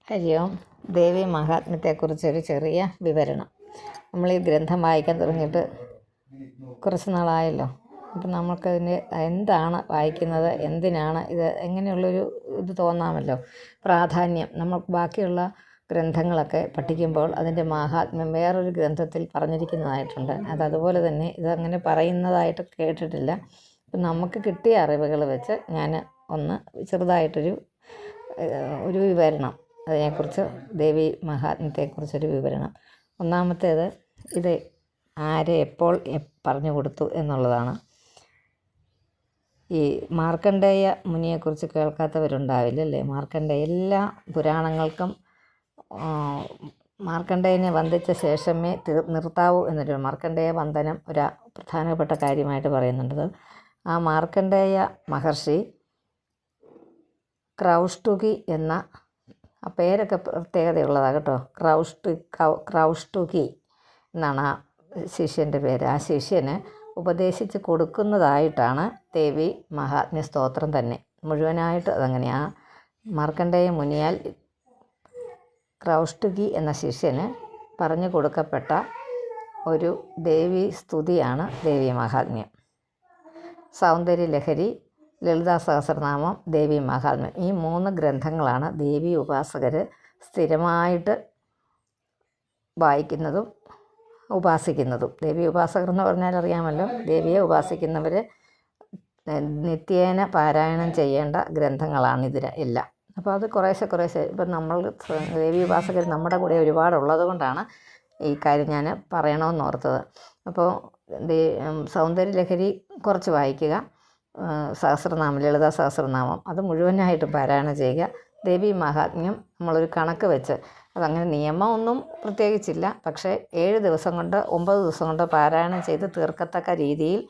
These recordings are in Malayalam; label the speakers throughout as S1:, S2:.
S1: ഹരി ഓം. ദേവി മഹാത്മ്യത്തെക്കുറിച്ചൊരു ചെറിയ വിവരണം. നമ്മൾ ഈ ഗ്രന്ഥം വായിക്കാൻ തുടങ്ങിയിട്ട് കുറച്ച് നാളായല്ലോ. അപ്പം നമുക്കതിന് എന്താണ് വായിക്കുന്നത്, എന്തിനാണ് ഇത്, എങ്ങനെയുള്ളൊരു ഇത് തോന്നാമല്ലോ, പ്രാധാന്യം. നമ്മൾ ബാക്കിയുള്ള ഗ്രന്ഥങ്ങളൊക്കെ പഠിക്കുമ്പോൾ അതിൻ്റെ മാഹാത്മ്യം വേറൊരു ഗ്രന്ഥത്തിൽ പറഞ്ഞിരിക്കുന്നതായിട്ടുണ്ട്. അതുപോലെ തന്നെ ഇതങ്ങനെ പറയുന്നതായിട്ട് കേട്ടിട്ടില്ല. അപ്പം നമുക്ക് കിട്ടിയ അറിവുകൾ വെച്ച് ഞാൻ ഒന്ന് ചെറുതായിട്ടൊരു വിവരണം, അതിനെക്കുറിച്ച് ദേവി മഹാത്മ്യത്തെക്കുറിച്ചൊരു വിവരണം. ഒന്നാമത്തേത്, ഇത് ആരെ എപ്പോൾ പറഞ്ഞു കൊടുത്തു എന്നുള്ളതാണ്. ഈ മാർക്കണ്ഡേയ മുനിയെക്കുറിച്ച് കേൾക്കാത്തവരുണ്ടാവില്ലല്ലേ. എല്ലാ പുരാണങ്ങൾക്കും മാർക്കണ്ഡേയനെ വന്ദിച്ച ശേഷമേ നിർത്താവൂ എന്നൊരു മാർക്കണ്ഡേയ വന്ദനം ഒരു പ്രധാനപ്പെട്ട കാര്യമായിട്ട് പറയുന്നുണ്ട്. ആ മാർക്കണ്ഡേയ മഹർഷി ക്രൗഷ്ടുകി എന്ന ആ പേരൊക്കെ പ്രത്യേകതയുള്ളതാണ് കേട്ടോ. ക്രൗഷ്ടുകി എന്നാണ് ആ ശിഷ്യൻ്റെ പേര്. ആ ശിഷ്യന് ഉപദേശിച്ച് കൊടുക്കുന്നതായിട്ടാണ് ദേവി മഹാത്മ്യ സ്തോത്രം തന്നെ മുഴുവനായിട്ട്. അതങ്ങനെ ആ മാർക്കണ്ഡേയ മുനിയാൽ ക്രൗഷ്ടുകി എന്ന ശിഷ്യന് പറഞ്ഞു കൊടുക്കപ്പെട്ട ഒരു ദേവി സ്തുതിയാണ് ദേവി മഹാത്മ്യം. സൗന്ദര്യലഹരി, ലളിതാ സഹസ്രനാമം, ദേവി മഹാത്മ്യം, ഈ 3 ഗ്രന്ഥങ്ങളാണ് ദേവി ഉപാസകർ സ്ഥിരമായിട്ട് വായിക്കുന്നതും ഉപാസിക്കുന്നതും. ദേവി ഉപാസകർ എന്ന് പറഞ്ഞാൽ അറിയാമല്ലോ, ദേവിയെ ഉപാസിക്കുന്നവർ നിത്യേന പാരായണം ചെയ്യേണ്ട ഗ്രന്ഥങ്ങളാണ് ഇതിന് എല്ലാം. അപ്പോൾ അത് കുറേശ്ശെ ഇപ്പം നമ്മൾ ദേവി ഉപാസകർ നമ്മുടെ കൂടെ ഒരുപാടുള്ളത് കൊണ്ടാണ് ഈ കാര്യം ഞാൻ പറയണമെന്ന് ഓർത്തത്. അപ്പോൾ സൗന്ദര്യലഹരി കുറച്ച് വായിക്കുക, സഹസ്രനാമം, ലളിതാ സഹസ്രനാമം അത് മുഴുവനായിട്ടും പാരായണം ചെയ്യുക. ദേവി മഹാത്മ്യം നമ്മളൊരു കണക്ക് വെച്ച്, അതങ്ങനെ നിയമമൊന്നും പ്രത്യേകിച്ചില്ല, പക്ഷേ 7 ദിവസം കൊണ്ട് 9 ദിവസം കൊണ്ട് പാരായണം ചെയ്ത് തീർക്കത്തക്ക രീതിയിൽ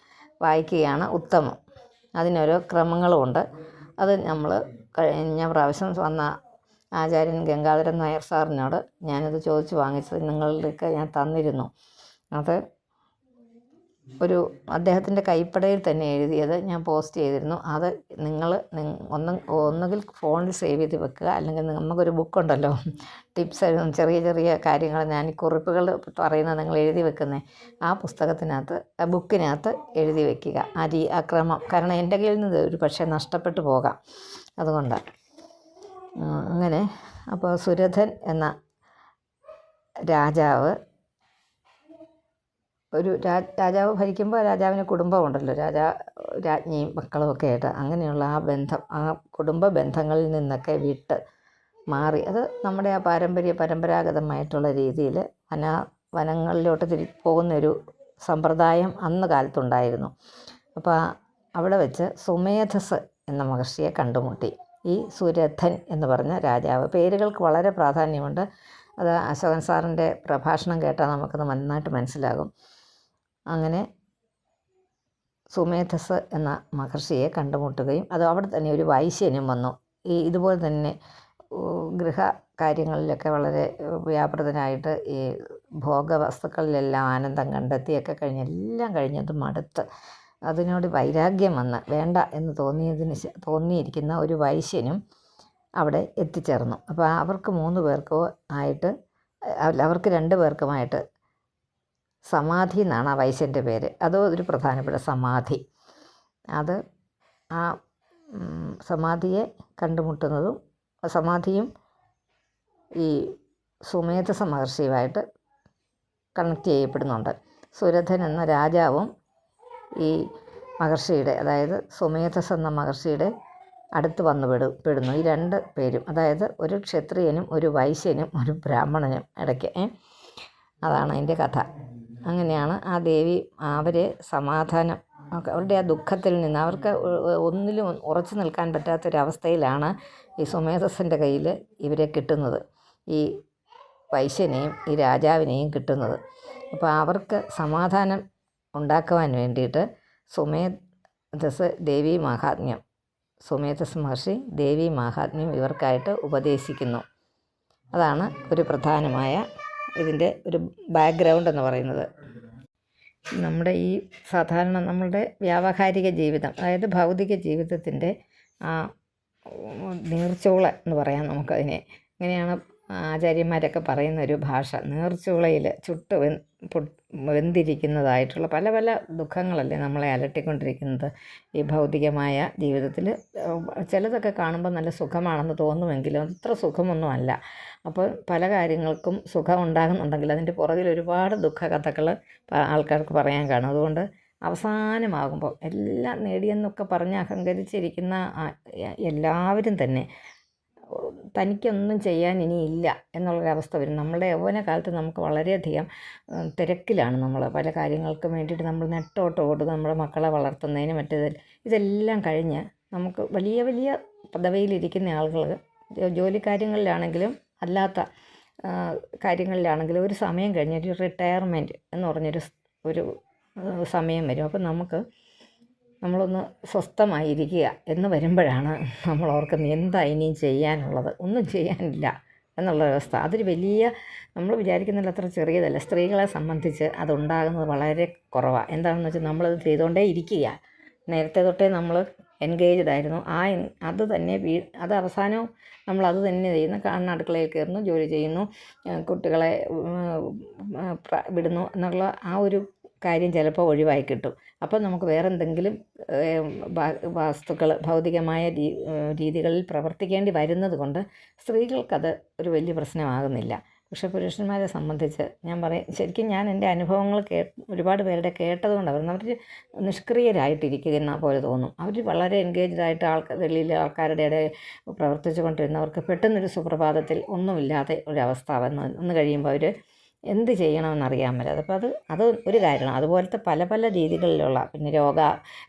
S1: വായിക്കുകയാണ് ഉത്തമം. അതിനോരോ ക്രമങ്ങളുമുണ്ട്. അത് നമ്മൾ കഴിഞ്ഞ പ്രാവശ്യം വന്ന ആചാര്യൻ ഗംഗാധരൻ നായർ സാറിനോട് ഞാനത് ചോദിച്ച് വാങ്ങിച്ചത് നിങ്ങളിലേക്ക് ഞാൻ തന്നിരുന്നു. അത് ഒരു അദ്ദേഹത്തിൻ്റെ കൈപ്പടയിൽ തന്നെ എഴുതിയത് ഞാൻ പോസ്റ്റ് ചെയ്തിരുന്നു. അത് നിങ്ങൾ ഒന്നുകിൽ ഫോണിൽ സേവ് ചെയ്ത് വെക്കുക, അല്ലെങ്കിൽ നമുക്കൊരു ബുക്കുണ്ടല്ലോ, ടിപ്സ് ചെറിയ കാര്യങ്ങൾ ഞാൻ ഈ കുറിപ്പുകൾ പറയുന്നത് നിങ്ങൾ എഴുതി വെക്കുന്നത്, ആ പുസ്തകത്തിനകത്ത്, ആ ബുക്കിനകത്ത് എഴുതി വയ്ക്കുക ആ ക്രമം. കാരണം എൻ്റെ കയ്യിൽ നിന്ന് ഒരു പക്ഷേ നഷ്ടപ്പെട്ടു പോകാം, അതുകൊണ്ടാണ് അങ്ങനെ. അപ്പോൾ സുരഥൻ എന്ന രാജാവ്, ഒരു രാജാവ് ഭരിക്കുമ്പോൾ രാജാവിന് കുടുംബമുണ്ടല്ലോ, രാജ്ഞിയും മക്കളും ഒക്കെ ആയിട്ട്. അങ്ങനെയുള്ള ആ ബന്ധം, ആ കുടുംബ ബന്ധങ്ങളിൽ നിന്നൊക്കെ വിട്ട് മാറി, അത് നമ്മുടെ ആ പരമ്പരാഗതമായിട്ടുള്ള രീതിയിൽ വനങ്ങളിലോട്ട് പോകുന്നൊരു സമ്പ്രദായം അന്ന് കാലത്തുണ്ടായിരുന്നു. അപ്പോൾ അവിടെ വെച്ച് സുമേധസ് എന്ന മഹർഷിയെ കണ്ടുമുട്ടി ഈ സുരഥൻ എന്ന് പറഞ്ഞ രാജാവ്. പേരുകൾക്ക് വളരെ പ്രാധാന്യമുണ്ട്. അത് അശോകൻ സാറിൻ്റെ പ്രഭാഷണം കേട്ടാൽ നമുക്കത് നന്നായിട്ട് മനസ്സിലാകും. അങ്ങനെ സുമേധസ് എന്ന മഹർഷിയെ കണ്ടുമുട്ടുകയും അത് അവിടെ തന്നെ ഒരു വൈശ്യനും വന്നു. ഇതുപോലെ തന്നെ ഗൃഹ കാര്യങ്ങളിലൊക്കെ വളരെ വ്യാപൃതനായിട്ട് ഈ ഭോഗവസ്തുക്കളിലെല്ലാം ആനന്ദം കണ്ടെത്തിയൊക്കെ എല്ലാം കഴിഞ്ഞത് മടുത്ത് അതിനോട് വൈരാഗ്യം വന്ന് വേണ്ട എന്ന് തോന്നിയിരിക്കുന്ന ഒരു വൈശ്യനും അവിടെ എത്തിച്ചേർന്നു. അപ്പോൾ അവർക്ക് 3 പേർക്കോ ആയിട്ട്, അവർക്ക് 2 പേർക്കുമായിട്ട് സമാധി എന്നാണ് ആ വൈശ്യൻ്റെ പേര്. അതോ ഒരു പ്രധാനപ്പെട്ട സമാധി. അത് ആ സമാധിയെ കണ്ടുമുട്ടുന്നതും സമാധിയും ഈ സുമേധസ മഹർഷിയുമായിട്ട് കണക്ട് ചെയ്യപ്പെടുന്നുണ്ട്. സുരഥൻ എന്ന രാജാവും ഈ മഹർഷിയുടെ, അതായത് സുമേധസ് എന്ന മഹർഷിയുടെ അടുത്ത് വന്നു പെടുന്നു ഈ 2 പേരും. അതായത് ഒരു ക്ഷത്രിയനും ഒരു വൈശ്യനും ഒരു ബ്രാഹ്മണനും ഇടയ്ക്ക്. അതാണ് അതിൻ്റെ കഥ. അങ്ങനെയാണ് ആ ദേവി അവരെ സമാധാനം, അവരുടെ ആ ദുഃഖത്തിൽ നിന്ന് അവർക്ക് ഒന്നിലും ഉറച്ചു നിൽക്കാൻ പറ്റാത്തൊരവസ്ഥയിലാണ് ഈ സുമേധസിൻ്റെ കയ്യിൽ ഇവരെ കിട്ടുന്നത്, ഈ വൈശ്യനെയും ഈ രാജാവിനെയും കിട്ടുന്നത്. അപ്പോൾ അവർക്ക് സമാധാനം ഉണ്ടാക്കുവാൻ വേണ്ടിയിട്ട് സുമേധസ് ദേവി മഹാത്മ്യം, സുമേധസ് മഹർഷി ദേവി മഹാത്മ്യം ഇവർക്കായിട്ട് ഉപദേശിക്കുന്നു. അതാണ് ഒരു പ്രധാനമായ ഇതിൻ്റെ ഒരു ബാക്ക്ഗ്രൗണ്ട് എന്ന് പറയുന്നത്. നമ്മുടെ ഈ സാധാരണ നമ്മളുടെ വ്യാവഹാരിക ജീവിതം, അതായത് ഭൗതിക ജീവിതത്തിൻ്റെ ആ നീർച്ചോള എന്ന് പറയാം നമുക്കതിനെ. ഇങ്ങനെയാണ് ആചാര്യന്മാരൊക്കെ പറയുന്നൊരു ഭാഷ. നീർച്ചുളയിൽ ചുട്ട് വെന്തിരിക്കുന്നതായിട്ടുള്ള പല പല ദുഃഖങ്ങളല്ലേ നമ്മളെ അലട്ടിക്കൊണ്ടിരിക്കുന്നത് ഈ ഭൗതികമായ ജീവിതത്തിൽ. ചിലതൊക്കെ കാണുമ്പോൾ നല്ല സുഖമാണെന്ന് തോന്നുമെങ്കിലും അത്ര സുഖമൊന്നും അല്ല. അപ്പോൾ പല കാര്യങ്ങൾക്കും സുഖം ഉണ്ടാകുന്നുണ്ടെങ്കിൽ അതിൻ്റെ പുറകിൽ ഒരുപാട് ദുഃഖകഥകൾ ആൾക്കാർക്ക് പറയാൻ കാണും. അതുകൊണ്ട് അവസാനമാകുമ്പോൾ എല്ലാം നേടിയെന്നൊക്കെ പറഞ്ഞ് അഹങ്കരിച്ചിരിക്കുന്ന എല്ലാവരും തന്നെ തനിക്കൊന്നും ചെയ്യാൻ ഇനിയില്ല എന്നുള്ളൊരവസ്ഥ വരും. നമ്മളുടെ യൗവനകാലത്ത് നമുക്ക് വളരെയധികം തിരക്കിലാണ് നമ്മൾ പല കാര്യങ്ങൾക്കും വേണ്ടിയിട്ട് നമ്മൾ നെട്ടോട്ടോടും നമ്മുടെ മക്കളെ വളർത്തുന്നതിന് ഇതെല്ലാം കഴിഞ്ഞ് നമുക്ക് വലിയ വലിയ പദവിയിലിരിക്കുന്ന ആളുകൾ ജോലി കാര്യങ്ങളിലാണെങ്കിലും അല്ലാത്ത കാര്യങ്ങളിലാണെങ്കിലും ഒരു സമയം കഴിഞ്ഞ് ഒരു റിട്ടയർമെൻറ്റ് എന്ന് പറഞ്ഞൊരു സമയം വരും. അപ്പം നമ്മളൊന്ന് സ്വസ്ഥമായിരിക്കുക എന്ന് വരുമ്പോഴാണ് നമ്മൾ ഓർക്കുന്നത് എന്താ ഇനിയും ചെയ്യാനുള്ളത്, ഒന്നും ചെയ്യാനില്ല എന്നുള്ളൊരവസ്ഥ. അതൊരു വലിയ, നമ്മൾ വിചാരിക്കുന്നില്ല അത്ര ചെറിയതല്ല. സ്ത്രീകളെ സംബന്ധിച്ച് അതുണ്ടാകുന്നത് വളരെ കുറവാണ്. എന്താണെന്ന് വെച്ചാൽ നമ്മളത് ചെയ്തുകൊണ്ടേ ഇരിക്കുക. നേരത്തെ തൊട്ടേ നമ്മൾ എൻഗേജ്ഡ് ആയിരുന്നു. അത് തന്നെ അത് അവസാനവും നമ്മൾ അത് തന്നെ ചെയ്യുന്നു. അടുക്കളയിൽ കയറുന്നു, ജോലി ചെയ്യുന്നു, കുട്ടികളെ വിടുന്നു എന്നുള്ള ആ ഒരു കാര്യം ചിലപ്പോൾ ഒഴിവായി കിട്ടും. അപ്പോൾ നമുക്ക് വേറെ എന്തെങ്കിലും വസ്തുക്കൾ ഭൗതികമായ രീതികളിൽ പ്രവർത്തിക്കേണ്ടി വരുന്നത് കൊണ്ട് സ്ത്രീകൾക്കത് ഒരു വലിയ പ്രശ്നമാകുന്നില്ല. പക്ഷേ പുരുഷന്മാരെ സംബന്ധിച്ച് ഞാൻ ശരിക്കും ഞാൻ എൻ്റെ അനുഭവങ്ങൾ ഒരുപാട് പേരുടെ കേട്ടതുകൊണ്ട് അവർ നിഷ്ക്രിയരായിട്ടിരിക്കുന്ന പോലെ തോന്നും. അവർ വളരെ എൻഗേജ്ഡായിട്ട് വെളിയിൽ ആൾക്കാരുടെ ഇടയിൽ പ്രവർത്തിച്ചു കൊണ്ടിരുന്നവർക്ക് പെട്ടെന്നൊരു സുപ്രഭാതത്തിൽ ഒന്നുമില്ലാതെ ഒരവസ്ഥ വന്ന് കഴിയുമ്പോൾ അവർ എന്ത് ചെയ്യണമെന്നറിയാൻ പറ്റാതെ. അപ്പോൾ അത് ഒരു കാരണം. അതുപോലത്തെ പല പല രീതികളിലുള്ള പിന്നെ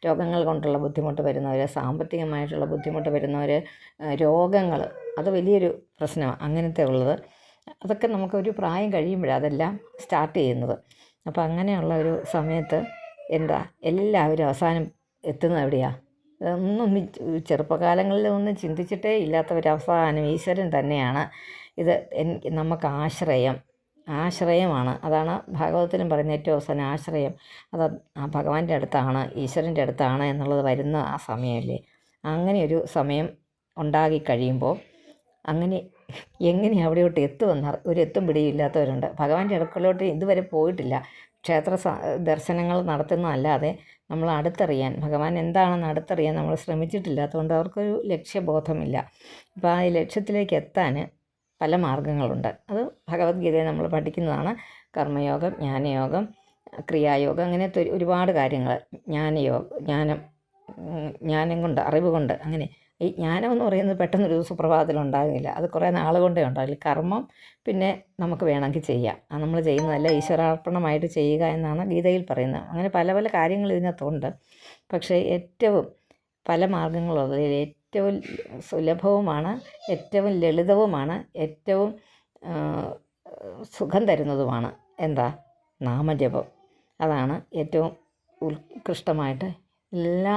S1: രോഗങ്ങൾ കൊണ്ടുള്ള ബുദ്ധിമുട്ട് വരുന്നവർ, സാമ്പത്തികമായിട്ടുള്ള ബുദ്ധിമുട്ട് വരുന്നവർ, രോഗങ്ങൾ, അത് വലിയൊരു പ്രശ്നമാണ്. അങ്ങനത്തെ ഉള്ളത് അതൊക്കെ നമുക്കൊരു പ്രായം കഴിയുമ്പോഴാണ് അതെല്ലാം സ്റ്റാർട്ട് ചെയ്യുന്നത്. അപ്പോൾ അങ്ങനെയുള്ള ഒരു സമയത്ത് എല്ലാവരും അവസാനം എത്തുന്നത് എവിടെയാണ്? ഒന്നും ചെറുപ്പകാലങ്ങളിലൊന്നും ചിന്തിച്ചിട്ടേ ഇല്ലാത്തവരവസാനം ഈശ്വരൻ തന്നെയാണ് ഇത് നമുക്ക് ആശ്രയമാണ്. അതാണ് ഭാഗവതത്തിലും പറയുന്ന ഏറ്റവും അവസാനം ആശ്രയം. അത് ആ ഭഗവാന്റെ അടുത്താണ്, ഈശ്വരൻ്റെ അടുത്താണ് എന്നുള്ളത് വരുന്ന ആ സമയമല്ലേ. അങ്ങനെയൊരു സമയം ഉണ്ടാകിക്കഴിയുമ്പോൾ എങ്ങനെ അവിടെയോട്ട് എത്തുമെന്ന് എത്തും പിടിയില്ലാത്തവരുണ്ട്. ഭഗവാന്റെ അടുക്കളോട്ട് ഇതുവരെ പോയിട്ടില്ല. ക്ഷേത്ര ദർശനങ്ങൾ നടത്തുന്നതല്ലാതെ നമ്മൾ അടുത്തറിയാൻ, ഭഗവാൻ എന്താണെന്ന് അടുത്തറിയാൻ നമ്മൾ ശ്രമിച്ചിട്ടില്ലാത്തതുകൊണ്ട് അവർക്കൊരു ലക്ഷ്യബോധമില്ല. അപ്പോൾ ആ ലക്ഷ്യത്തിലേക്ക് എത്താൻ പല മാർഗങ്ങളുണ്ട്. അത് ഭഗവത്ഗീതയെ നമ്മൾ പഠിക്കുന്നതാണ്. കർമ്മയോഗം, ജ്ഞാനയോഗം, ക്രിയായോഗം, അങ്ങനത്തെ ഒരുപാട് കാര്യങ്ങൾ. ജ്ഞാനം കൊണ്ട്, അറിവ് കൊണ്ട്. അങ്ങനെ ഈ ജ്ഞാനം എന്ന് പറയുന്നത് പെട്ടെന്നൊരു സുപ്രഭാതത്തിൽ ഉണ്ടാകില്ല. അത് കുറേ നാൾ കൊണ്ടേ ഉണ്ടാകില്ല. കർമ്മം പിന്നെ നമുക്ക് വേണമെങ്കിൽ ചെയ്യാം. നമ്മൾ ചെയ്യുന്നതല്ല ഈശ്വരാർപ്പണമായിട്ട് ചെയ്യുക എന്നാണ് ഗീതയിൽ പറയുന്നത്. അങ്ങനെ പല പല കാര്യങ്ങൾ ഇതിനകത്തുണ്ട്. പക്ഷേ ഏറ്റവും പല മാർഗങ്ങളുള്ളതിൽ ഏറ്റവും സുലഭവുമാണ്, ഏറ്റവും ലളിതവുമാണ്, ഏറ്റവും സുഖം തരുന്നതുമാണ് നാമജപം. അതാണ് ഏറ്റവും ഉത്കൃഷ്ടമായിട്ട് എല്ലാ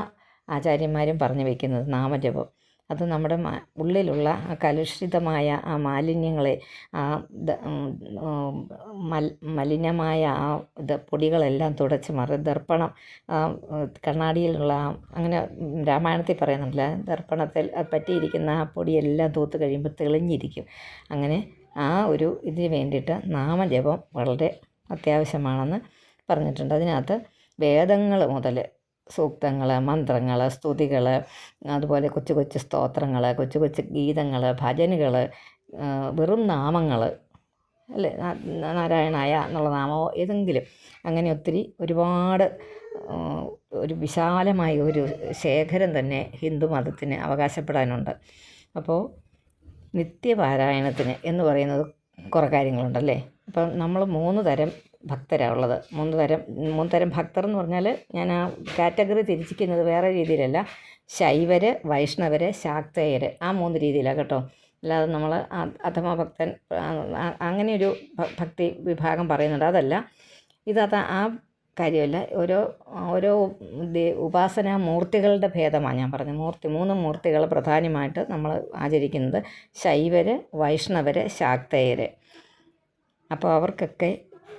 S1: ആചാര്യന്മാരും പറഞ്ഞു വയ്ക്കുന്നത്, നാമജപം. അത് നമ്മുടെ ഉള്ളിലുള്ള കലുഷിതമായ ആ മാലിന്യങ്ങളെ, ആ മലിനമായ ആ പൊടികളെല്ലാം തുടച്ച് ദർപ്പണം, കണ്ണാടിയിലുള്ള അങ്ങനെ രാമായണത്തിൽ പറയുന്നുണ്ടല്ലോ, ദർപ്പണത്തിൽ പറ്റിയിരിക്കുന്ന ആ പൊടിയെല്ലാം തൂത്ത് കഴിയുമ്പോൾ തെളിഞ്ഞിരിക്കും. അങ്ങനെ ആ ഒരു ഇതിന് വേണ്ടിയിട്ട് നാമജപം വളരെ അത്യാവശ്യമാണെന്ന് പറഞ്ഞിട്ടുണ്ട്. അതിനകത്ത് വേദങ്ങൾ മുതൽ സൂക്തങ്ങൾ, മന്ത്രങ്ങൾ, സ്തുതികൾ, അതുപോലെ കൊച്ചു കൊച്ചു സ്തോത്രങ്ങൾ, കൊച്ചു കൊച്ചു ഗീതങ്ങൾ, ഭജനുകൾ, വെറും നാമങ്ങൾ അല്ലേ, നാരായണായ എന്നുള്ള നാമമോ ഏതെങ്കിലും, അങ്ങനെ ഒരുപാട് ഒരു വിശാലമായ ഒരു ശേഖരം തന്നെ ഹിന്ദു മതത്തിന് അവകാശപ്പെടാനുണ്ട്. അപ്പോൾ നിത്യപാരായണത്തിന് എന്ന് പറയുന്നത് കുറേ കാര്യങ്ങളുണ്ടല്ലേ. അപ്പം നമ്മൾ 3 തരം ഭക്തരാണ് ഉള്ളത്. 3 തരം ഭക്തർ എന്ന് പറഞ്ഞാൽ ഞാൻ ആ കാറ്റഗറി തിരിച്ചിരിക്കുന്നത് വേറെ രീതിയിലല്ല. ശൈവര്, വൈഷ്ണവര്, ശാക്തേയർ, ആ 3 രീതിയിലാണ് കേട്ടോ. അല്ലാതെ നമ്മൾ അധമ ഭക്തൻ അങ്ങനെയൊരു ഭക്തി വിഭാഗം പറയുന്നുണ്ട്, അതല്ല. ആ കാര്യമല്ല. ഓരോ ഉപാസനാ മൂർത്തികളുടെ ഭേദമാണ് ഞാൻ പറഞ്ഞത്. 3 മൂർത്തികൾ പ്രധാനമായിട്ട് നമ്മൾ ആചരിക്കുന്നത് ശൈവര്, വൈഷ്ണവര്, ശാക്തേയർ. അപ്പോൾ അവർക്കൊക്കെ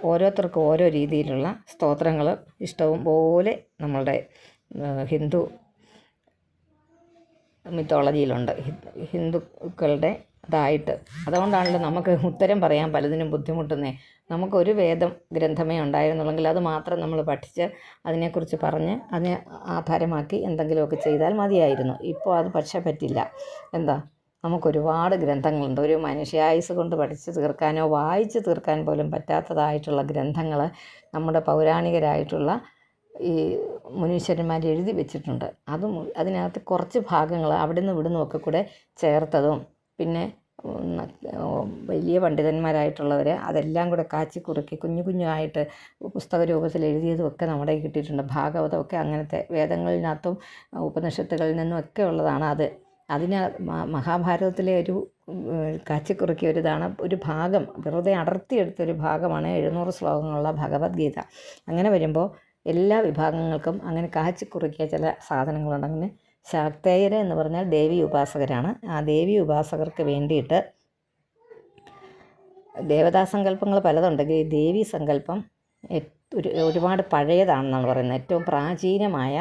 S1: ഓരോരുത്തർക്കും ഓരോ രീതിയിലുള്ള സ്തോത്രങ്ങൾ ഇഷ്ടവും പോലെ നമ്മളുടെ ഹിന്ദു മിത്തോളജിയിലുണ്ട്. ഹിന്ദുക്കളുടെ ഇതായിട്ട്. അതുകൊണ്ടാണല്ലോ നമുക്ക് ഉത്തരം പറയാൻ പലതിനും ബുദ്ധിമുട്ടുന്നത്. നമുക്കൊരു വേദം ഗ്രന്ഥമേ ഉണ്ടായിരുന്നുള്ളെങ്കിൽ അത് മാത്രം നമ്മൾ പഠിച്ച് അതിനെക്കുറിച്ച് പറഞ്ഞ് അതിനെ ആധാരമാക്കി എന്തെങ്കിലുമൊക്കെ ചെയ്താൽ മതിയായിരുന്നു. ഇപ്പോൾ അത് പക്ഷേ പറ്റില്ല. എന്താ, നമുക്കൊരുപാട് ഗ്രന്ഥങ്ങളുണ്ട്. ഒരു മനുഷ്യായുസ് കൊണ്ട് പഠിച്ച് തീർക്കാനോ വായിച്ച് തീർക്കാൻ പോലും പറ്റാത്തതായിട്ടുള്ള ഗ്രന്ഥങ്ങൾ നമ്മുടെ പൗരാണികരായിട്ടുള്ള ഈ മുനീശ്വരന്മാർ എഴുതി വെച്ചിട്ടുണ്ട്. അതിനകത്ത് കുറച്ച് ഭാഗങ്ങൾ അവിടുന്ന് ഇവിടുന്നുമൊക്കെ കൂടെ ചേർത്തതും പിന്നെ വലിയ പണ്ഡിതന്മാരായിട്ടുള്ളവർ അതെല്ലാം കൂടെ കാച്ചിക്കുറുക്കി കുഞ്ഞു കുഞ്ഞായിട്ട് പുസ്തക രൂപത്തിൽ എഴുതിയതും ഒക്കെ നമ്മുടെ കിട്ടിയിട്ടുണ്ട്. ഭാഗവതമൊക്കെ അങ്ങനത്തെ വേദങ്ങളിനകത്തും ഉപനിഷത്തുകളിൽ നിന്നും ഒക്കെ ഉള്ളതാണ് അത്. മഹാഭാരതത്തിലെ ഒരു കാച്ചിക്കുറുക്കിയ ഒരിതാണ്, ഒരു ഭാഗം വെറുതെ അടർത്തിയെടുത്തൊരു ഭാഗമാണ് 700 ശ്ലോകങ്ങളുള്ള ഭഗവത്ഗീത. അങ്ങനെ വരുമ്പോൾ എല്ലാ വിഭാഗങ്ങൾക്കും അങ്ങനെ കാച്ചിക്കുറുക്കിയ ചില സാധനങ്ങളുണ്ട്. അങ്ങനെ ശാക്തേയർ എന്ന് പറഞ്ഞാൽ ദേവി ഉപാസകരാണ്. ആ ദേവി ഉപാസകർക്ക് വേണ്ടിയിട്ട് ദേവതാസങ്കല്പങ്ങൾ പലതുണ്ടെങ്കിൽ ഈ ദേവീ സങ്കല്പം ഒരുപാട് പഴയതാണെന്നാണ് പറയുന്നത്. ഏറ്റവും പ്രാചീനമായ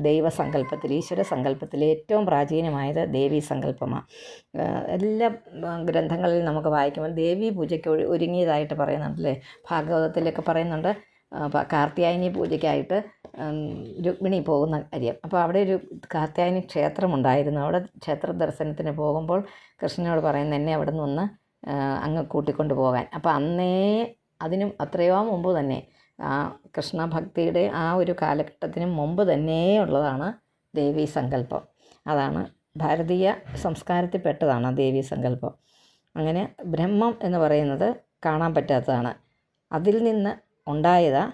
S1: ദൈവസങ്കല്പത്തിൽ, ഈശ്വര സങ്കല്പത്തിൽ ഏറ്റവും പ്രാചീനമായത് ദേവീ സങ്കല്പമാണ്. എല്ലാ ഗ്രന്ഥങ്ങളിൽ നമുക്ക് വായിക്കുമ്പോൾ ദേവീ പൂജയ്ക്ക് ഒരുങ്ങിയതായിട്ട് പറയുന്നുണ്ടല്ലേ. ഭാഗവതത്തിലൊക്കെ പറയുന്നുണ്ട് കാർത്യായനി പൂജയ്ക്കായിട്ട് രുക്മിണി പോകുന്ന കാര്യം. അപ്പോൾ അവിടെ ഒരു കാർത്യായനി ക്ഷേത്രമുണ്ടായിരുന്നു. അവിടെ ക്ഷേത്ര ദർശനത്തിന് പോകുമ്പോൾ കൃഷ്ണനോട് പറയുന്നത് എന്നെ അവിടെ നിന്ന് അങ്ങ് കൂട്ടിക്കൊണ്ട് പോകാൻ. അപ്പോൾ അന്നേ അതിനും അത്രയോ മുമ്പ് തന്നെ ആ കൃഷ്ണഭക്തിയുടെ ആ ഒരു കാലഘട്ടത്തിനും മുമ്പ് തന്നെ ഉള്ളതാണ് ദേവീ സങ്കല്പം. അതാണ് ഭാരതീയ സംസ്കാരത്തിൽപ്പെട്ടതാണ് ദേവീ സങ്കല്പം. അങ്ങനെ ബ്രഹ്മം എന്ന് പറയുന്നത് കാണാൻ പറ്റാത്തതാണ്. അതിൽ നിന്ന് ഉണ്ടായതാ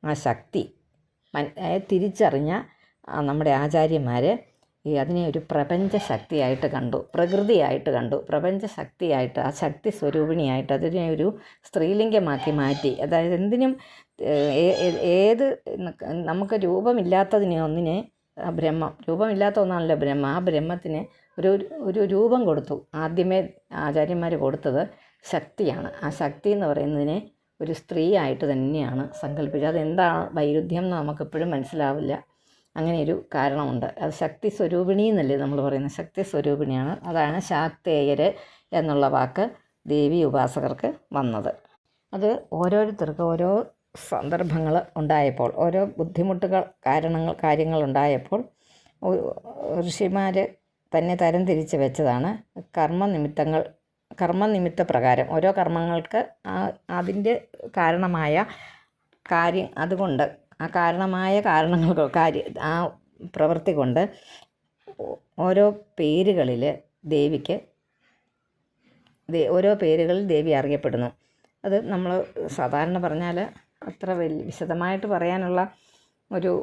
S1: ആ ശക്തി തിരിച്ചറിഞ്ഞ നമ്മുടെ ആചാര്യന്മാർ അതിനെ ഒരു പ്രപഞ്ച ശക്തിയായിട്ട് കണ്ടു, പ്രകൃതിയായിട്ട് കണ്ടു, പ്രപഞ്ച ശക്തിയായിട്ട്, ആ ശക്തി സ്വരൂപിണിയായിട്ട് അതിനെ ഒരു സ്ത്രീലിംഗമാക്കി മാറ്റി. അതായത് എന്തിനും ഏത് നമുക്ക് രൂപമില്ലാത്തതിനെ ഒന്നിനെ ബ്രഹ്മം, രൂപമില്ലാത്ത ഒന്നാണല്ലോ ബ്രഹ്മം, ആ ബ്രഹ്മത്തിന് ഒരു രൂപം കൊടുത്തു. ആദ്യമേ ആചാര്യന്മാർ കൊടുത്തത് ശക്തിയാണ്. ആ ശക്തി എന്ന് പറയുന്നതിനെ ഒരു സ്ത്രീയായിട്ട് തന്നെയാണ് സങ്കല്പിച്ചത്. അതെന്താണ് വൈരുദ്ധ്യം എന്ന് നമുക്കെപ്പോഴും മനസ്സിലാവില്ല. അങ്ങനെയൊരു കാരണമുണ്ട്. അത് ശക്തി സ്വരൂപിണി എന്നല്ലേ നമ്മൾ പറയുന്നത്, ശക്തി സ്വരൂപിണിയാണ്. അതാണ് ശാക്തേയർ എന്നുള്ള വാക്ക് ദേവി ഉപാസകർക്ക് വന്നത്. അത് ഓരോരുത്തർക്കും ഓരോ സന്ദർഭങ്ങൾ ഉണ്ടായപ്പോൾ, ഓരോ ബുദ്ധിമുട്ടുകൾ കാര്യങ്ങളുണ്ടായപ്പോൾ ഋഷിമാർ തന്നെ തരംതിരിച്ച് വെച്ചതാണ് കർമ്മനിമിത്ത പ്രകാരം ഓരോ കർമ്മങ്ങൾക്ക് അതിൻ്റെ കാരണമായ കാര്യം, അതുകൊണ്ട് ആ കാരണമായ ആ പ്രവൃത്തി കൊണ്ട് ഓരോ പേരുകളിൽ ഓരോ പേരുകളിൽ ദേവി അറിയപ്പെടുന്നു. അത് നമ്മൾ സാധാരണ പറഞ്ഞാൽ അത്ര വിശദമായിട്ട് പറയാനുള്ള ഒരു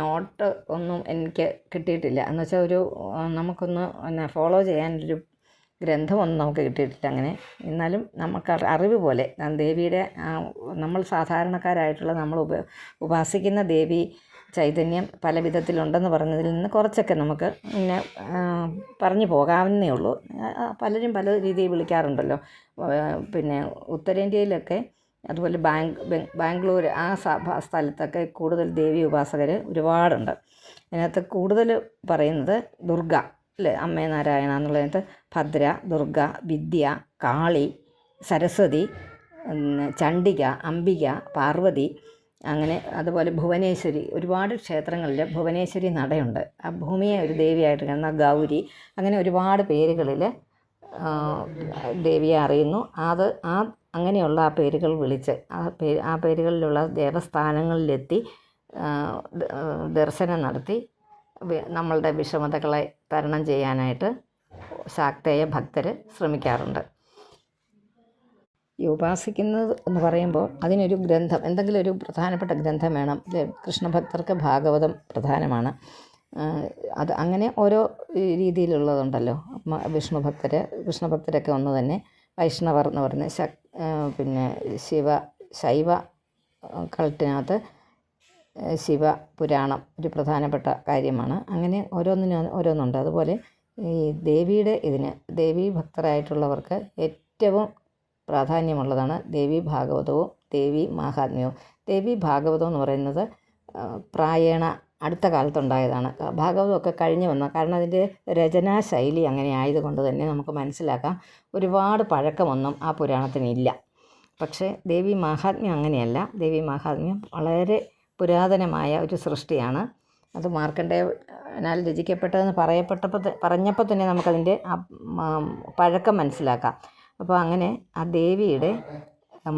S1: നോട്ട് ഒന്നും എനിക്ക് കിട്ടിയിട്ടില്ല. എന്നുവെച്ചാൽ നമുക്കൊന്ന് ഫോളോ ചെയ്യാനൊരു ഗ്രന്ഥമൊന്നും നമുക്ക് കിട്ടിയിട്ടില്ല അങ്ങനെ. എന്നാലും നമുക്ക് അറിവ് പോലെ ദേവിയുടെ നമ്മൾ സാധാരണക്കാരായിട്ടുള്ള നമ്മൾ ഉപാസിക്കുന്ന ദേവി ചൈതന്യം പല വിധത്തിലുണ്ടെന്ന് പറഞ്ഞതിൽ നിന്ന് കുറച്ചൊക്കെ നമുക്ക് ഇങ്ങനെ പറഞ്ഞു പോകാവുന്നേ ഉള്ളൂ. പലരും പല രീതിയിൽ വിളിക്കാറുണ്ടല്ലോ. പിന്നെ ഉത്തരേന്ത്യയിലൊക്കെ അതുപോലെ ബാംഗ്ലൂർ ആ സ്ഥലത്തൊക്കെ കൂടുതൽ ദേവി ഉപാസകർ ഒരുപാടുണ്ട്. അതിനകത്ത് കൂടുതൽ പറയുന്നത് ദുർഗ അല്ലേ, അമ്മേ നാരായണ എന്നുള്ളതിനകത്ത് ഭദ്ര, ദുർഗ, വിദ്യ, കാളി, സരസ്വതി, ചണ്ഡിക, അംബിക, പാർവതി, അങ്ങനെ അതുപോലെ ഭുവനേശ്വരി. ഒരുപാട് ക്ഷേത്രങ്ങളിൽ ഭുവനേശ്വരി നടയുണ്ട്. ആ ഭൂമിയെ ഒരു ദേവിയായിട്ട് കാണുന്ന ഗൗരി, അങ്ങനെ ഒരുപാട് പേരുകളിൽ ദേവിയെ അറിയുന്നു. അങ്ങനെയുള്ള ആ പേരുകൾ വിളിച്ച് ആ പേരുകളിലുള്ള ദേവസ്ഥാനങ്ങളിലെത്തി ദർശനം നടത്തി നമ്മളുടെ വിഷമതകളെ തരണം ചെയ്യാനായിട്ട് ശാക്തേയ ഭക്തർ ശ്രമിക്കാറുണ്ട്. ഈ ഉപാസിക്കുന്നത് എന്ന് പറയുമ്പോൾ അതിനൊരു ഗ്രന്ഥം, എന്തെങ്കിലും ഒരു പ്രധാനപ്പെട്ട ഗ്രന്ഥം വേണം. കൃഷ്ണഭക്തർക്ക് ഭാഗവതം പ്രധാനമാണ്. അത് അങ്ങനെ ഓരോ രീതിയിലുള്ളതുണ്ടല്ലോ. കൃഷ്ണഭക്തരൊക്കെ ഒന്ന് തന്നെ. വൈഷ്ണവർ എന്ന് പറയുന്നത് പിന്നെ ശൈവ കൾട്ടിനകത്ത് ശിവപുരാണം ഒരു പ്രധാനപ്പെട്ട കാര്യമാണ്. അങ്ങനെ ഓരോന്നുണ്ട്. അതുപോലെ ഈ ദേവിയുടെ ദേവീ ഭക്തരായിട്ടുള്ളവർക്ക് ഏറ്റവും പ്രാധാന്യമുള്ളതാണ് ദേവീ ഭാഗവതവും ദേവീ മാഹാത്മ്യവും. ദേവീ ഭാഗവതം എന്ന് പറയുന്നത് പ്രായേണ അടുത്ത കാലത്തുണ്ടായതാണ്. ഭാഗവതമൊക്കെ കഴിഞ്ഞ് വന്ന, കാരണം അതിൻ്റെ രചനാശൈലി അങ്ങനെ ആയതുകൊണ്ട് തന്നെ നമുക്ക് മനസ്സിലാക്കാം ഒരുപാട് പഴക്കമൊന്നും ആ പുരാണത്തിനില്ല. പക്ഷേ ദേവി മാഹാത്മ്യം അങ്ങനെയല്ല. ദേവി മാഹാത്മ്യം വളരെ പുരാതനമായ ഒരു സൃഷ്ടിയാണ്. അത് മാർക്കണ്ഡേയനാൽ രചിക്കപ്പെട്ടതെന്ന് പറഞ്ഞപ്പോൾ തന്നെ നമുക്കതിൻ്റെ പഴക്കം മനസ്സിലാക്കാം. അപ്പോൾ അങ്ങനെ ആ ദേവിയുടെ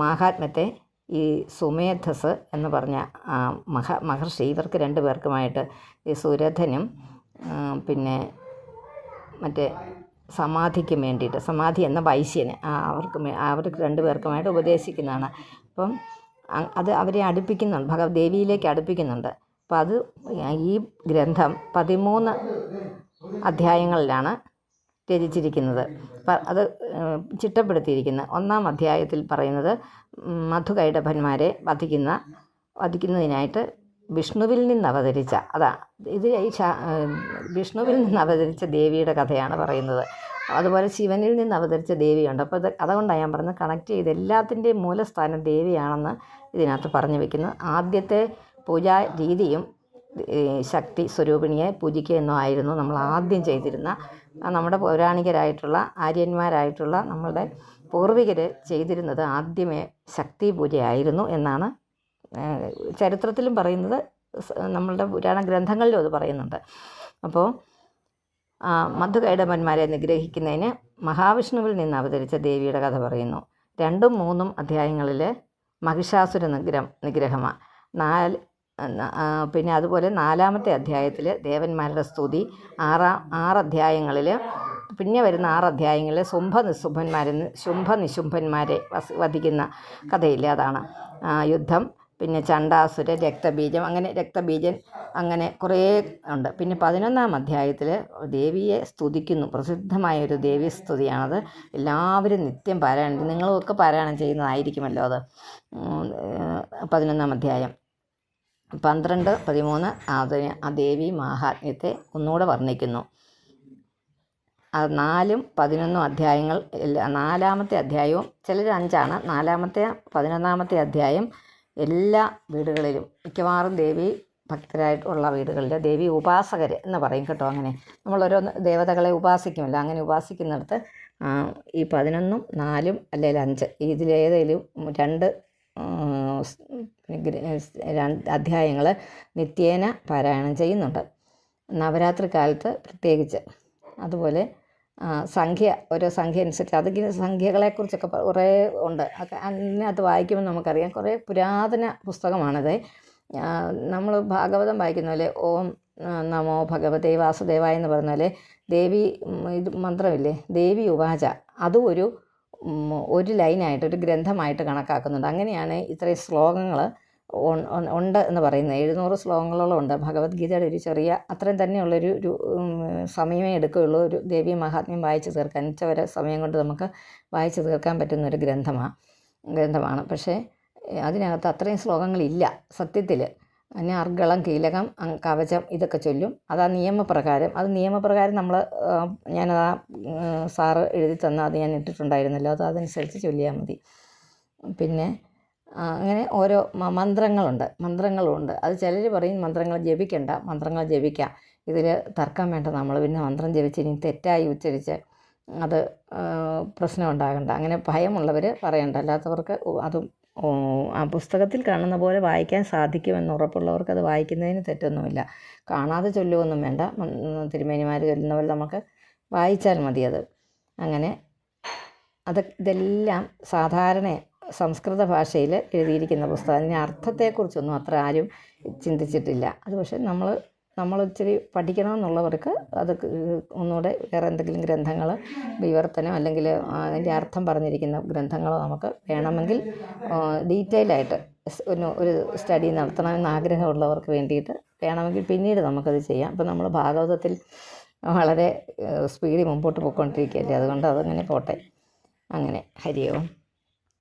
S1: മാഹാത്മ്യത്തെ ഈ സുമേധസ് എന്ന് പറഞ്ഞ മഹർഷി, ഇവർക്ക് 2 പേർക്കുമായിട്ട്, ഈ സുരഥനും പിന്നെ മറ്റേ സമാധിക്ക് വേണ്ടിയിട്ട്, സമാധി എന്ന വൈശ്യന് അവർക്ക് 2 പേർക്കുമായിട്ട് ഉപദേശിക്കുന്നതാണ്. അപ്പം അത് അവരെ അടുപ്പിക്കുന്നുണ്ട്, ദേവിയിലേക്ക് അടുപ്പിക്കുന്നുണ്ട്. അപ്പം അത് ഈ ഗ്രന്ഥം 13 അധ്യായങ്ങളിലാണ് രചിച്ചിരിക്കുന്നത്. അത് ചിട്ടപ്പെടുത്തിയിരിക്കുന്നത്. 1-ാം അധ്യായത്തിൽ പറയുന്നത് മധുകൈടഭന്മാരെ വധിക്കുന്നതിനായിട്ട് വിഷ്ണുവിൽ നിന്ന് അവതരിച്ച, വിഷ്ണുവിൽ നിന്ന് അവതരിച്ച ദേവിയുടെ കഥയാണ് പറയുന്നത്. അതുപോലെ ശിവനിൽ നിന്ന് അവതരിച്ച ദേവിയുണ്ട്. അപ്പോൾ അതുകൊണ്ടാണ് ഞാൻ പറഞ്ഞത്, കണക്ട് ചെയ്ത് എല്ലാത്തിൻ്റെയും മൂലസ്ഥാനം ദേവിയാണെന്ന് ഇതിനകത്ത് പറഞ്ഞു വയ്ക്കുന്നത്. ആദ്യത്തെ പൂജാ രീതിയും ശക്തി സ്വരൂപിണിയെ പൂജിക്കുക എന്നോ ആയിരുന്നു നമ്മൾ ആദ്യം ചെയ്തിരുന്ന, നമ്മുടെ പൗരാണികരായിട്ടുള്ള ആര്യന്മാരായിട്ടുള്ള നമ്മളുടെ പൂർവികർ ചെയ്തിരുന്നത് ആദ്യമേ ശക്തി പൂജയായിരുന്നു എന്നാണ് ചരിത്രത്തിലും പറയുന്നത്, നമ്മളുടെ പുരാണ ഗ്രന്ഥങ്ങളിലും അത് പറയുന്നുണ്ട്. അപ്പോൾ മധുകൈടഭന്മാരെ നിഗ്രഹിക്കുന്നതിന് മഹാവിഷ്ണുവിൽ നിന്ന് അവതരിച്ച ദേവിയുടെ കഥ പറയുന്നു. 2ഉം 3ഉം അധ്യായങ്ങളിൽ മഹിഷാസുര നിഗ്രഹമാണ്. പിന്നെ അതുപോലെ 4-ാമത്തെ അധ്യായത്തിൽ ദേവന്മാരുടെ സ്തുതി, 6 അധ്യായങ്ങളിൽ, പിന്നെ വരുന്ന 6 അധ്യായങ്ങളിൽ ശുംഭനിശുംഭന്മാരെ വധിക്കുന്ന കഥയില്ലേ, അതാണ് യുദ്ധം. പിന്നെ ചണ്ഡാസുര, രക്തബീജൻ, അങ്ങനെ കുറേ ഉണ്ട്. പിന്നെ 11-ാം അധ്യായത്തിൽ ദേവിയെ സ്തുതിക്കുന്നു. പ്രസിദ്ധമായൊരു ദേവീസ്തുതിയാണത്. എല്ലാവരും നിത്യം പാരായണം, നിങ്ങളുമൊക്കെ പാരായണം ചെയ്യുന്നതായിരിക്കുമല്ലോ അത്. 11-ാം അധ്യായം 12, 13 ആ ദേവി മാഹാത്മ്യത്തെ ഒന്നുകൂടെ വർണ്ണിക്കുന്നു. 4ഉം 11ഉം അധ്യായങ്ങൾ, 4-ാമത്തെ അധ്യായവും, ചിലർ 5ആണ്, 4-ാമത്തെ 11-ാമത്തെ അധ്യായം എല്ലാ വീടുകളിലും, മിക്കവാറും ദേവി ഭക്തരായിട്ടുള്ള വീടുകളിൽ ദേവി ഉപാസകർ എന്ന് പറയും കേട്ടോ. അങ്ങനെ നമ്മൾ ഓരോ ദേവതകളെ ഉപാസിക്കുമല്ലോ, അങ്ങനെ ഉപാസിക്കുന്നിടത്ത് ഈ 11ഉം 4ഉം അല്ലെങ്കിൽ 5 ഇതിലേതെങ്കിലും 2 അധ്യായങ്ങൾ നിത്യേന പാരായണം ചെയ്യുന്നുണ്ട്, നവരാത്രി കാലത്ത് പ്രത്യേകിച്ച്. അതുപോലെ ഓരോ സംഖ്യ അനുസരിച്ച് അതിന് സംഖ്യകളെക്കുറിച്ചൊക്കെ കുറേ ഉണ്ട്. അതിനകത്ത് വായിക്കുമ്പോൾ നമുക്കറിയാം, കുറേ പുരാതന പുസ്തകമാണിത്. നമ്മൾ ഭാഗവതം വായിക്കുന്ന പോലെ ഓം നമോ ഭഗവതേ വാസുദേവായ എന്ന് പറയുന്ന പോലെ ദേവി ഇത് മന്ത്രമില്ലേ, ദേവി ഉവാച, അതും ഒരു ലൈനായിട്ട്, ഒരു ഗ്രന്ഥമായിട്ട് കണക്കാക്കുന്നുണ്ട്. അങ്ങനെയാണ് ഇത്രയും ശ്ലോകങ്ങൾ ഉണ്ട് എന്ന് പറയുന്നത്. 700 ശ്ലോകങ്ങളോളം ഉണ്ട്. ഭഗവത്ഗീതയുടെ ഒരു ചെറിയ അത്രയും തന്നെയുള്ളൊരു സമയമേ എടുക്കുകയുള്ളൂ ഒരു ദേവി മഹാത്മ്യം വായിച്ചു തീർക്കാൻ. ഉച്ചവരെ സമയം കൊണ്ട് നമുക്ക് വായിച്ചു തീർക്കാൻ പറ്റുന്നൊരു ഗ്രന്ഥമാണ്. പക്ഷേ അതിനകത്ത് അത്രയും ശ്ലോകങ്ങളില്ല സത്യത്തിൽ. പിന്നെ അർഗളം, കീലകം, കവചം ഇതൊക്കെ ചൊല്ലും. അത് നിയമപ്രകാരം നമ്മൾ ഞാനത് സാറ് എഴുതി തന്ന അത് ഞാൻ ഇട്ടിട്ടുണ്ടായിരുന്നല്ലോ, അതനുസരിച്ച് ചൊല്ലിയാൽ മതി. പിന്നെ അങ്ങനെ ഓരോ മന്ത്രങ്ങളുണ്ട്. അത് ചിലർ പറയും മന്ത്രങ്ങൾ ജപിക്കണ്ട, മന്ത്രങ്ങൾ ജപിക്കാം. ഇതിൽ തർക്കം വേണ്ട. നമ്മൾ പിന്നെ മന്ത്രം ജപിച്ച് ഇനി തെറ്റായി ഉച്ചരിച്ച് അത് പ്രശ്നം ഉണ്ടാകണ്ട, അങ്ങനെ ഭയമുള്ളവർ പറയണ്ട. അല്ലാത്തവർക്ക് അതും ആ പുസ്തകത്തിൽ കാണുന്ന പോലെ വായിക്കാൻ സാധിക്കുമെന്ന് ഉറപ്പുള്ളവർക്ക് അത് വായിക്കുന്നതിന് തെറ്റൊന്നുമില്ല. കാണാതെ ചൊല്ലുകയൊന്നും വേണ്ട. തിരുമേനിമാർ ചൊല്ലുന്ന പോലെ നമുക്ക് വായിച്ചാൽ മതി. അത് അങ്ങനെ ഇതെല്ലാം സാധാരണ സംസ്കൃത ഭാഷയിൽ എഴുതിയിരിക്കുന്ന പുസ്തകം. അതിൻ്റെ അർത്ഥത്തെക്കുറിച്ചൊന്നും അത്ര ആരും ചിന്തിച്ചിട്ടില്ല. അത് പക്ഷേ നമ്മൾ ഇച്ചിരി പഠിക്കണമെന്നുള്ളവർക്ക് അത് ഒന്നുകൂടെ വേറെ എന്തെങ്കിലും ഗ്രന്ഥങ്ങൾ, വിവർത്തനം അല്ലെങ്കിൽ അതിൻ്റെ അർത്ഥം പറഞ്ഞിരിക്കുന്ന ഗ്രന്ഥങ്ങളോ നമുക്ക് വേണമെങ്കിൽ ഡീറ്റെയിലായിട്ട് ഒരു സ്റ്റഡി നടത്തണമെന്ന് ആഗ്രഹമുള്ളവർക്ക് വേണ്ടിയിട്ട് വേണമെങ്കിൽ പിന്നീട് നമുക്കത് ചെയ്യാം. അപ്പോൾ നമ്മൾ ഭാഗവതത്തിൽ വളരെ സ്പീഡിൽ മുമ്പോട്ട് പോയിക്കൊണ്ടിരിക്കുകയല്ലേ, അതുകൊണ്ട് അതങ്ങനെ പോട്ടെ. അങ്ങനെ ഹരി ഓം.